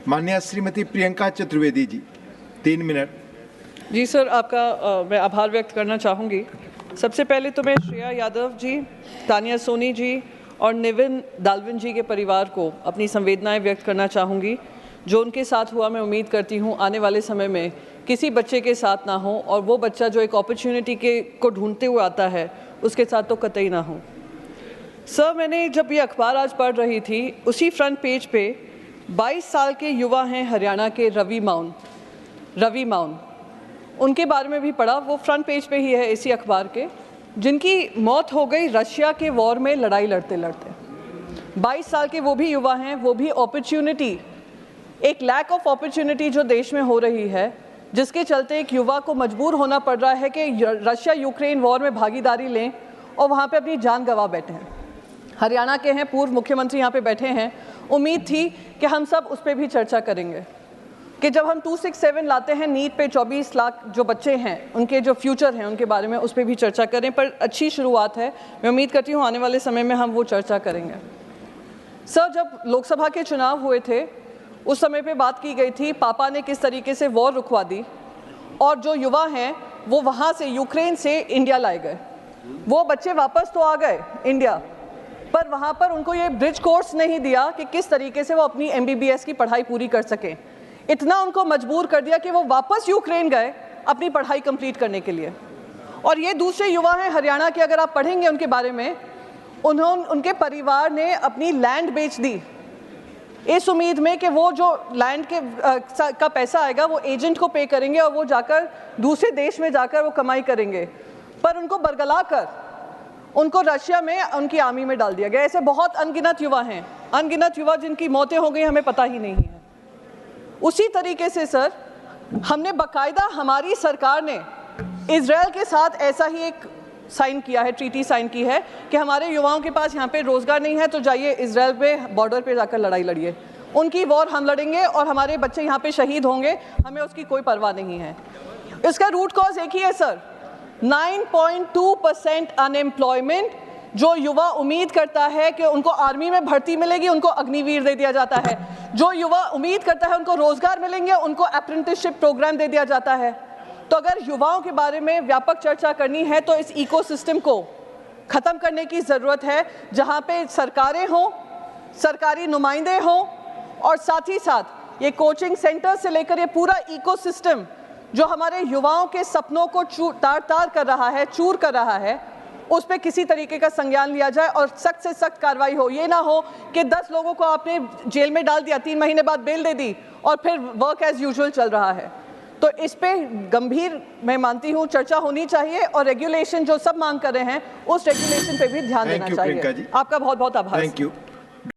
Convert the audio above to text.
माननीय श्रीमती प्रियंका चतुर्वेदी जी, 3 मिनट। जी सर, आपका मैं आभार व्यक्त करना चाहूँगी। सबसे पहले तो मैं श्रेया यादव जी, तानिया सोनी जी और निविन दालविन जी के परिवार को अपनी संवेदनाएं व्यक्त करना चाहूँगी। जो उनके साथ हुआ, मैं उम्मीद करती हूँ आने वाले समय में किसी बच्चे के साथ ना हो, और वो बच्चा जो एक अपॉर्चुनिटी को ढूंढते हुए आता है उसके साथ तो कतई ना हो। सर, मैंने जब ये अखबार आज पढ़ रही थी, उसी फ्रंट पेज पे 22 साल के युवा हैं हरियाणा के रवि माउन, उनके बारे में भी पढ़ा। वो फ्रंट पेज पे ही है इसी अखबार के, जिनकी मौत हो गई रशिया के वॉर में लड़ाई लड़ते लड़ते। 22 साल के वो भी युवा हैं, वो भी अपॉर्चुनिटी, एक लैक ऑफ अपॉर्चुनिटी जो देश में हो रही है, जिसके चलते एक युवा को मजबूर होना पड़ रहा है कि रशिया यूक्रेन वॉर में भागीदारी लें और वहाँ पे अपनी जान गंवा बैठे हैं। हरियाणा के हैं, पूर्व मुख्यमंत्री यहाँ पे बैठे हैं। उम्मीद थी कि हम सब उस पर भी चर्चा करेंगे कि जब हम 267 लाते हैं नीट पे, 24 लाख जो बच्चे हैं उनके जो फ्यूचर हैं उनके बारे में उस पर भी चर्चा करें। पर अच्छी शुरुआत है, मैं उम्मीद करती हूँ आने वाले समय में हम वो चर्चा करेंगे। सर, जब लोकसभा के चुनाव हुए थे उस समय पे बात की गई थी पापा ने किस तरीके से वॉर रुकवा दी, और जो युवा हैं वो वहाँ से यूक्रेन से इंडिया लाए गए। वो बच्चे वापस तो आ गए इंडिया, पर वहाँ पर उनको ये ब्रिज कोर्स नहीं दिया कि किस तरीके से वो अपनी MBBS की पढ़ाई पूरी कर सकें। इतना उनको मजबूर कर दिया कि वो वापस यूक्रेन गए अपनी पढ़ाई कंप्लीट करने के लिए। और ये दूसरे युवा हैं हरियाणा के, अगर आप पढ़ेंगे उनके बारे में, उनके परिवार ने अपनी लैंड बेच दी इस उम्मीद में कि वो जो लैंड का पैसा आएगा वो एजेंट को पे करेंगे और वो जाकर दूसरे देश में जाकर वो कमाई करेंगे। पर उनको बरगला कर उनको रशिया में उनकी आर्मी में डाल दिया गया। ऐसे बहुत अनगिनत युवा हैं, अनगिनत युवा जिनकी मौतें हो गई हमें पता ही नहीं है। उसी तरीके से सर, हमने बाकायदा, हमारी सरकार ने इजराइल के साथ ऐसा ही एक साइन किया है, ट्रीटी साइन की है कि हमारे युवाओं के पास यहाँ पे रोजगार नहीं है तो जाइए इजराइल पे बॉर्डर पे जाकर लड़ाई लड़िए, उनकी वॉर हम लड़ेंगे और हमारे बच्चे यहाँ पे शहीद होंगे, हमें उसकी कोई परवाह नहीं है। इसका रूट कॉज एक ही है सर, 9.2% अनएम्प्लॉयमेंट। जो युवा उम्मीद करता है कि उनको आर्मी में भर्ती मिलेगी, उनको अग्निवीर दे दिया जाता है। जो युवा उम्मीद करता है उनको रोजगार मिलेंगे, उनको अप्रेंटिसशिप प्रोग्राम दे दिया जाता है। तो अगर युवाओं के बारे में व्यापक चर्चा करनी है तो इस इकोसिस्टम को ख़त्म करने की ज़रूरत है, जहाँ पे सरकारें हों, सरकारी नुमाइंदे हों, और साथ ही साथ ये कोचिंग सेंटर से लेकर ये पूरा इकोसिस्टम जो हमारे युवाओं के सपनों को तार-तार कर रहा है, चूर कर रहा है, उस पर किसी तरीके का संज्ञान लिया जाए और सख्त से सख्त कार्रवाई हो। ये ना हो कि 10 लोगों को आपने जेल में डाल दिया, 3 महीने बाद बेल दे दी और फिर वर्क एज यूजुअल चल रहा है। तो इस पे गंभीर, मैं मानती हूँ, चर्चा होनी चाहिए और रेगुलेशन जो सब मांग कर रहे हैं उस रेगुलेशन पे भी ध्यान देना चाहिए। आपका बहुत बहुत आभार। Thank you.